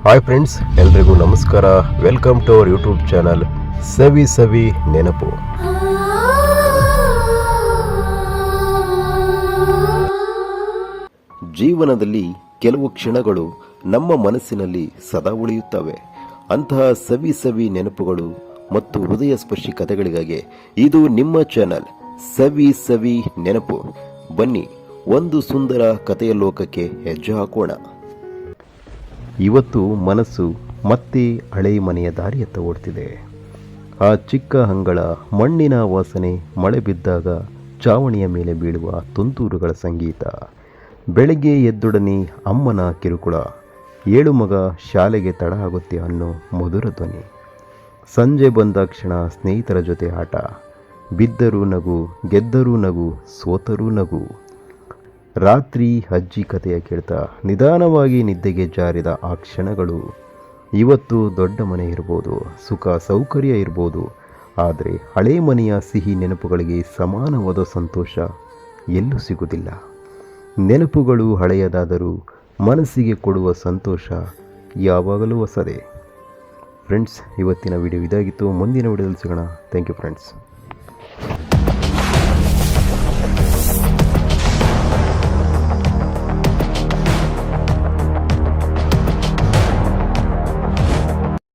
Hi friends, ಎಲ್ರಿಗೂ ನಮಸ್ಕಾರ. Welcome to our YouTube channel Savi Savi Nenapu. ಜೀವನದಲ್ಲಿ ಕೆಲವು ಕ್ಷಣಗಳು ನಮ್ಮ ಮನಸ್ಸಿನಲ್ಲಿ ಸದಾ ಉಳಿಯುತ್ತವೆ. ಅಂತಹ ಸವಿ ಸವಿ ನೆನಪುಗಳು ಮತ್ತು ಹೃದಯ ಸ್ಪರ್ಶಿ ಕಥೆಗಳಿಗಾಗಿ ಇದು ನಿಮ್ಮ ಚಾನಲ್ ಸವಿ ಸವಿ ನೆನಪು. ಬನ್ನಿ, ಒಂದು ಸುಂದರ ಕಥೆಯ ಲೋಕಕ್ಕೆ ಹೆಜ್ಜೆ ಹಾಕೋಣ. ಇವತ್ತು ಮನಸ್ಸು ಮತ್ತೆ ಹಳೆ ಮನೆಯ ದಾರಿಯತ್ತ ಓಡ್ತಿದೆ. ಆ ಚಿಕ್ಕ ಅಂಗಳ ಮಣ್ಣಿನ ವಾಸನೆ, ಮಳೆ ಬಿದ್ದಾಗ ಚಾವಣಿಯ ಮೇಲೆ ಬೀಳುವ ತುಂತುರುಗಳ ಸಂಗೀತ, ಬೆಳಗ್ಗೆ ಎದ್ದೊಡನೆ ಅಮ್ಮನ ಕಿರುಕುಳ, ಏಳು ಮಗ ಶಾಲೆಗೆ ತಡ ಆಗುತ್ತೆ ಅನ್ನೋ ಮಧುರ ಧ್ವನಿ, ಸಂಜೆ ಬಂದ ಕ್ಷಣ ಸ್ನೇಹಿತರ ಜೊತೆ ಆಟ, ಬಿದ್ದರೂ ನಗು, ಗೆದ್ದರೂ ನಗು, ಸೋತರೂ ನಗು. ರಾತ್ರಿ ಅಜ್ಜಿ ಕಥೆಯ ಕೇಳ್ತಾ ನಿಧಾನವಾಗಿ ನಿದ್ದೆಗೆ ಜಾರಿದ ಆ ಕ್ಷಣಗಳು. ಇವತ್ತು ದೊಡ್ಡ ಮನೆ ಇರ್ಬೋದು, ಸುಖ ಸೌಕರ್ಯ ಇರ್ಬೋದು, ಆದರೆ ಹಳೆ ಮನೆಯ ಸಿಹಿ ನೆನಪುಗಳಿಗೆ ಸಮಾನವಾದ ಸಂತೋಷ ಎಲ್ಲೂ ಸಿಗುವುದಿಲ್ಲ. ನೆನಪುಗಳು ಹಳೆಯದಾದರೂ ಮನಸ್ಸಿಗೆ ಕೊಡುವ ಸಂತೋಷ ಯಾವಾಗಲೂ ಹೊಸದೇ. ಫ್ರೆಂಡ್ಸ್, ಇವತ್ತಿನ ವಿಡಿಯೋ ಇದಾಗಿತ್ತು. ಮುಂದಿನ ವಿಡಿಯೋದಲ್ಲಿ ಸಿಗೋಣ. Thank you friends.